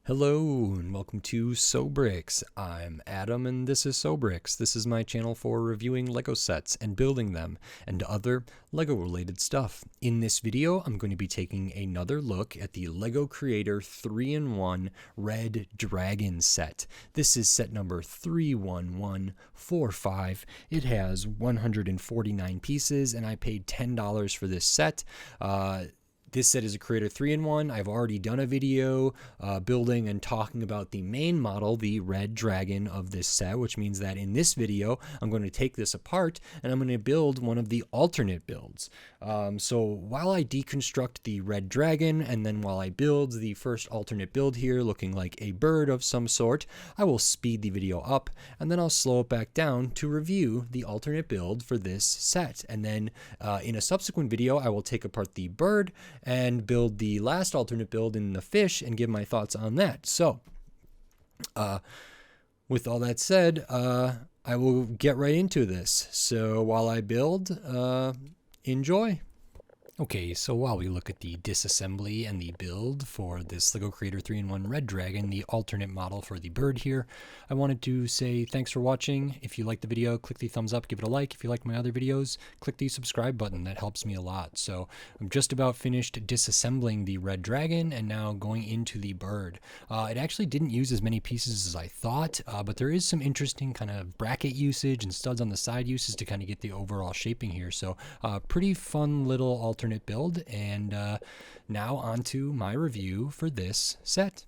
Hello and welcome to Sobrix. I'm Adam and this is Sobrix. This is my channel for reviewing Lego sets and building them and other Lego related stuff. In this video, I'm going to be taking another look at the Lego Creator 3-in-1 Red Dragon set. This is set number 31145. It has 149 pieces and I paid $10 for this set. This set is a Creator 3-in-1. I've already done a video building and talking about the main model, the Red Dragon of this set, which means that in this video, I'm going to take this apart and I'm going to build one of the alternate builds. So while I deconstruct the Red Dragon and then while I build the first alternate build here looking like a bird of some sort, I will speed the video up and then I'll slow it back down to review the alternate build for this set. And then in a subsequent video, I will take apart the bird and build the last alternate build in the fish and give my thoughts on that. So, with all that said, I will get right into this. So while I build, enjoy. Okay, so while we look at the disassembly and the build for this LEGO Creator 3-in-1 Red Dragon, the alternate model for the bird here, I wanted to say thanks for watching. If you liked the video, click the thumbs up, give it a like. If you like my other videos, click the subscribe button. That helps me a lot. So I'm just about finished disassembling the Red Dragon and now going into the bird. It actually didn't use as many pieces as I thought, but there is some interesting kind of bracket usage and studs on the side uses to kind of get the overall shaping here. So pretty fun little alternate build, and now on to my review for this set.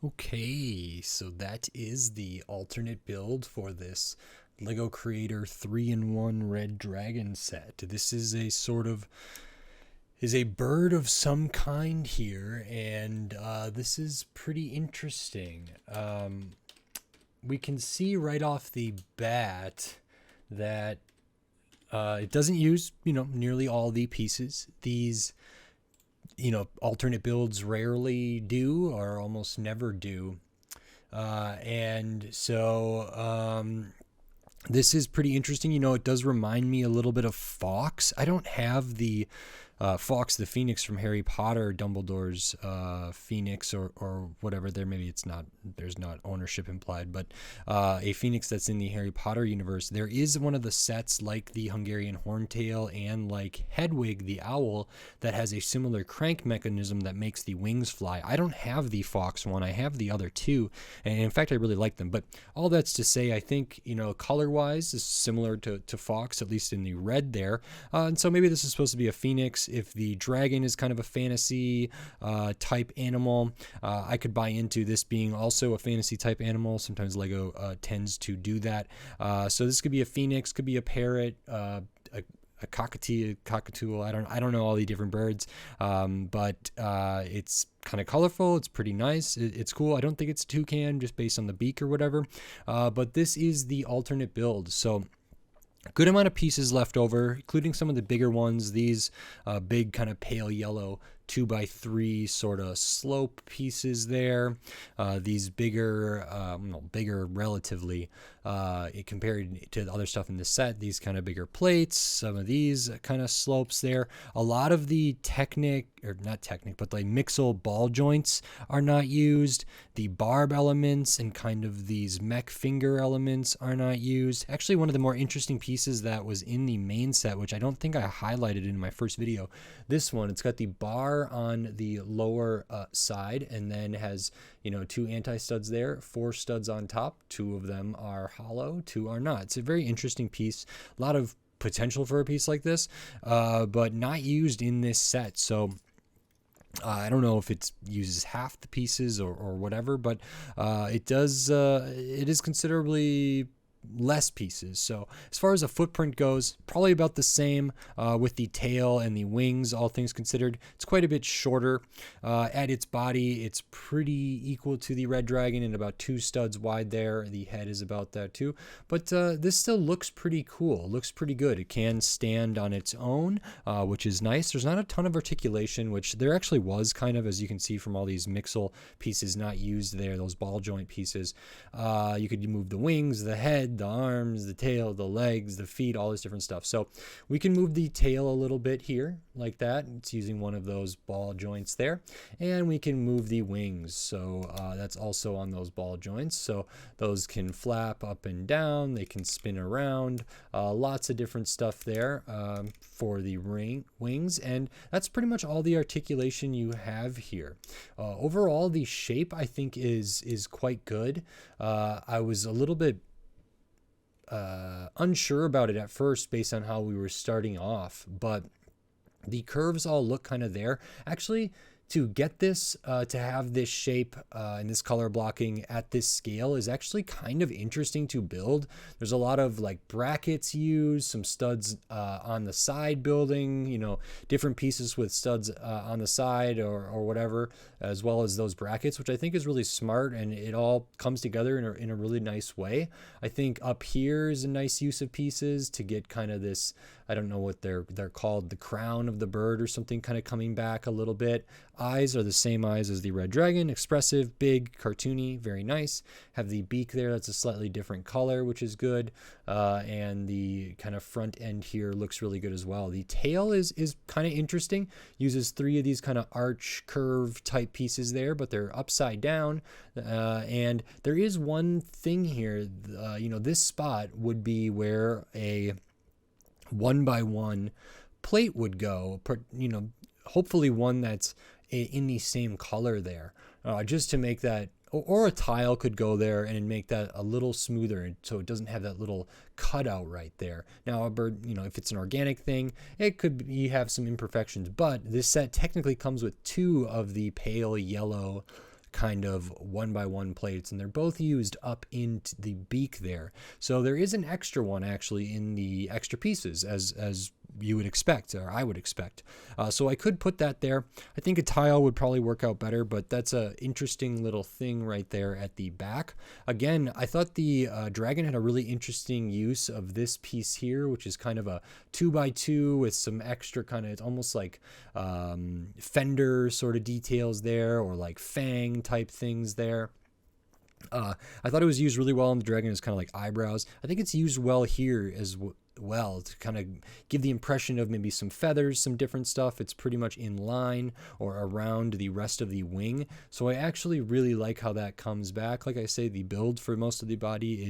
Okay, so that is the alternate build for this LEGO Creator 3-in-1 Red Dragon set. This is a bird of some kind here, and this is pretty interesting. We can see right off the bat that it doesn't use, nearly all the pieces. These, alternate builds rarely do or almost never do. And so this is pretty interesting. It does remind me a little bit of Fox. I don't have the Fox the Phoenix from Harry Potter, Dumbledore's Phoenix or whatever. There's not ownership implied, but a Phoenix that's in the Harry Potter universe. There is one of the sets like the Hungarian Horntail and like Hedwig the Owl that has a similar crank mechanism that makes the wings fly. I don't have the Fox one. I have the other two, and in fact I really like them. But all that's to say, I think color wise is similar to Fox, at least in the red there, and so maybe this is supposed to be a Phoenix. If the dragon is kind of a fantasy type animal, I could buy into this being also a fantasy type animal. Sometimes Lego tends to do that. So this could be a Phoenix, could be a parrot, a cockatiel. I don't know all the different birds, but it's kind of colorful. It's pretty nice. It's cool. I don't think it's a toucan just based on the beak or whatever. But this is the alternate build. So good amount of pieces left over, including some of the bigger ones. These big kind of pale yellow 2x3 sort of slope pieces there. These bigger relatively compared to the other stuff in the set. These kind of bigger plates, some of these kind of slopes there. A lot of the but like mixel ball joints are not used. The barb elements and kind of these mech finger elements are not used. Actually, one of the more interesting pieces that was in the main set, which I don't think I highlighted in my first video, this one, it's got the bar on the lower side and then has two anti-studs there, 4 studs on top. 2 of them are hollow, 2 are not. It's a very interesting piece. A lot of potential for a piece like this, but not used in this set. So I don't know if it uses half the pieces or whatever, but it is considerably less pieces. So as far as the footprint goes, probably about the same with the tail and the wings, all things considered. It's quite a bit shorter. At its body, it's pretty equal to the Red Dragon and about 2 studs wide there. The head is about that too. But this still looks pretty cool. It looks pretty good. It can stand on its own, which is nice. There's not a ton of articulation, which there actually was kind of, as you can see from all these mixel pieces not used there, those ball joint pieces. You could move the wings, the head, head, the arms, the tail, the legs, the feet, all this different stuff. So we can move the tail a little bit here like that. It's using one of those ball joints there. And we can move the wings. So that's also on those ball joints. So those can flap up and down. They can spin around. Lots of different stuff there for the wings. And that's pretty much all the articulation you have here. Overall, the shape I think is quite good. I was a little bit unsure about it at first based on how we were starting off, but the curves all look kind of there. Actually, to get this, to have this shape and this color blocking at this scale is actually kind of interesting to build. There's a lot of like brackets used, some studs on the side building, you know, different pieces with studs on the side or whatever, as well as those brackets, which I think is really smart, and it all comes together in a really nice way. I think up here is a nice use of pieces to get kind of this, I don't know what they're called, the crown of the bird or something kind of coming back a little bit. Eyes are the same eyes as the red dragon, expressive, big, cartoony, very nice. Have the beak there, that's a slightly different color, which is good. And the kind of front end here looks really good as well. The tail is kind of interesting. Uses 3 of these kind of arch curve type pieces there, but they're upside down. And there is one thing here, you know, this spot would be where a 1x1 plate would go, you know, hopefully one that's in the same color there, just to make that, or a tile could go there and make that a little smoother so it doesn't have that little cutout right there. Now a bird, you know, if it's an organic thing, it could be, have some imperfections, but this set technically comes with 2 of the pale yellow kind of 1x1 plates, and they're both used up into the beak there. So there is an extra one actually in the extra pieces, as you would expect, or I would expect. So I could put that there. I think a tile would probably work out better, but that's a interesting little thing right there at the back. Again, I thought the dragon had a really interesting use of this piece here, which is kind of a 2x2 with some extra kind of, it's almost like fender sort of details there, or like fang type things there. I thought it was used really well on the dragon as kind of like eyebrows. I think it's used well here as well to kind of give the impression of maybe some feathers, some different stuff. It's pretty much in line or around the rest of the wing. So I actually really like how that comes back. Like I say, the build for most of the body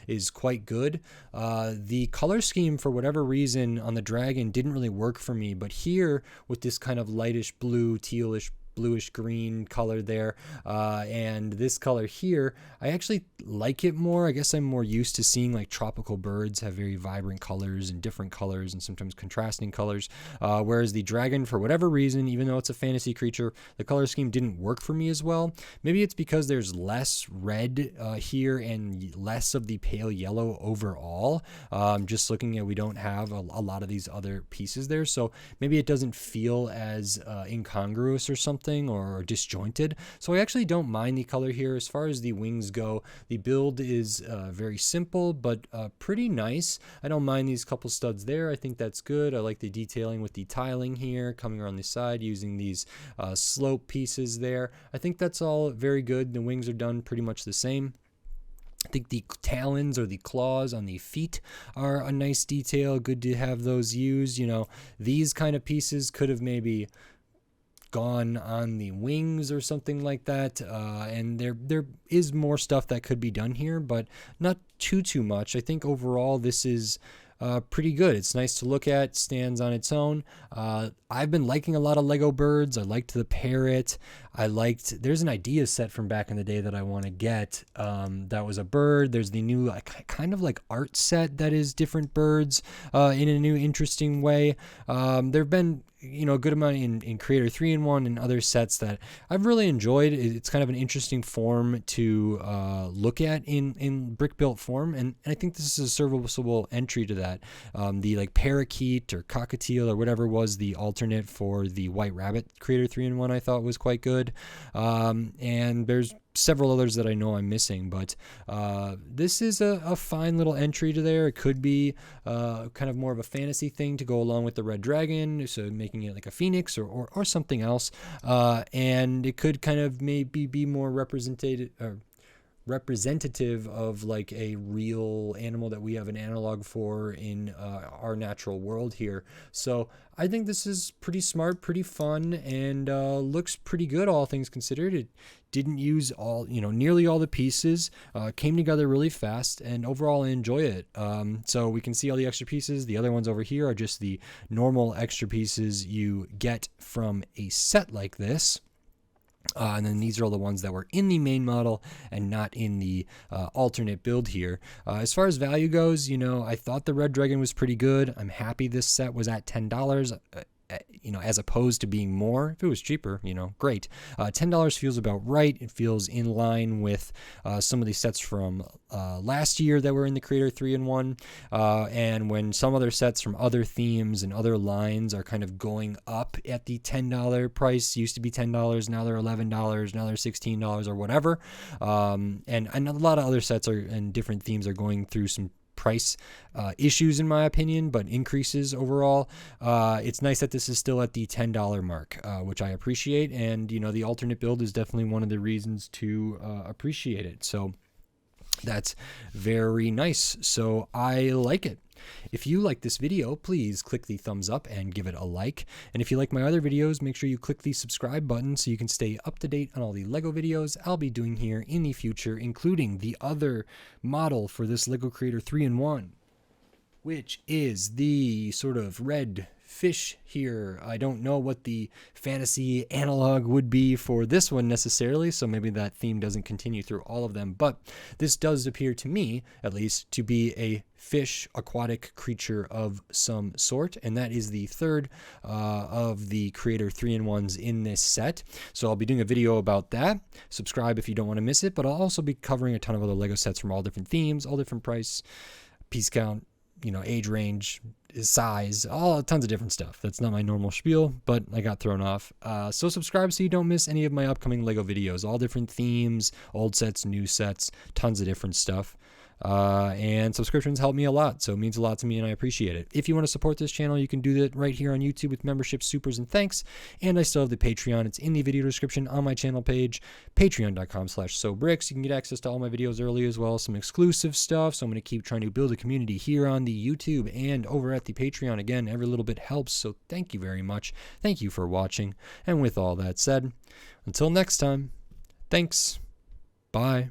is quite good. The color scheme, for whatever reason, on the dragon didn't really work for me, but here with this kind of lightish blue, tealish bluish green color there, and this color here, I actually like it more. I guess I'm more used to seeing like tropical birds have very vibrant colors and different colors and sometimes contrasting colors, whereas the dragon, for whatever reason, even though it's a fantasy creature, the color scheme didn't work for me as well. Maybe it's because there's less red here and less of the pale yellow overall. Just looking at, we don't have a lot of these other pieces there, so maybe it doesn't feel as incongruous or something, or disjointed. So I actually don't mind the color here. As far as the wings go, the build is very simple, but pretty nice. I don't mind these couple studs there. I think that's good. I like the detailing with the tiling here, coming around the side, using these slope pieces there. I think that's all very good. The wings are done pretty much the same. I think the talons or the claws on the feet are a nice detail. Good to have those used. You know, these kind of pieces could have maybe gone on the wings or something like that, and there is more stuff that could be done here, but not too much. I think overall this is pretty good. It's nice to look at, stands on its own. I've been liking a lot of Lego birds. I liked the parrot. There's an idea set from back in the day that I want to get, that was a bird. There's the new kind of like art set that is different birds in a new interesting way. There've been, you know, a good amount in Creator 3-in-1 and other sets that I've really enjoyed. It's kind of an interesting form to look at in brick built form, and I think this is a serviceable entry to that. The like parakeet or cockatiel or whatever was the alternate for the white rabbit Creator 3-in-1 I thought was quite good, and there's several others that I know I'm missing, but this is a fine little entry to there. It could be kind of more of a fantasy thing to go along with the red dragon, so making it like a phoenix or something else, and it could kind of maybe be more represented, or representative of like a real animal that we have an analog for in our natural world here. So I think this is pretty smart, pretty fun, and looks pretty good, all things considered. It didn't use all, nearly all the pieces, came together really fast, and overall I enjoy it. So we can see all the extra pieces. The other ones over here are just the normal extra pieces you get from a set like this. And then these are all the ones that were in the main model and not in the alternate build here. As far as value goes, I thought the Red Dragon was pretty good. I'm happy this set was at $10. As opposed to being more. If it was cheaper, great. $10 feels about right. It feels in line with some of these sets from last year that were in the Creator 3-in-1. And when some other sets from other themes and other lines are kind of going up at the $10 price, used to be $10, now they're $11, now they're $16 or whatever. And a lot of other sets and different themes are going through some price issues in my opinion, but increases overall. It's nice that this is still at the $10 mark, which I appreciate, and the alternate build is definitely one of the reasons to appreciate it. So that's very nice. So I like it. If you like this video, please click the thumbs up and give it a like. And if you like my other videos, make sure you click the subscribe button so you can stay up to date on all the LEGO videos I'll be doing here in the future, including the other model for this LEGO Creator 3-in-1, which is the sort of red fish here. I don't know what the fantasy analog would be for this one necessarily, so maybe that theme doesn't continue through all of them, but this does appear to me, at least, to be a fish aquatic creature of some sort, and that is the third of the Creator 3-in-1s in this set. So I'll be doing a video about that. Subscribe if you don't want to miss it, but I'll also be covering a ton of other LEGO sets from all different themes, all different price, piece count, age range, size, tons of different stuff. That's not my normal spiel, but I got thrown off. So subscribe so you don't miss any of my upcoming LEGO videos. All different themes, old sets, new sets, tons of different stuff. And subscriptions help me a lot, so it means a lot to me and I appreciate it. If you want to support this channel, you can do that right here on YouTube with memberships, supers, and thanks. And I still have the Patreon. It's in the video description on my channel page, patreon.com/sobricks. You can get access to all my videos early as well as some exclusive stuff. So I'm going to keep trying to build a community here on the YouTube and over at the Patreon. Again, every little bit helps, so thank you very much. Thank you for watching. And with all that said, until next time, thanks. Bye.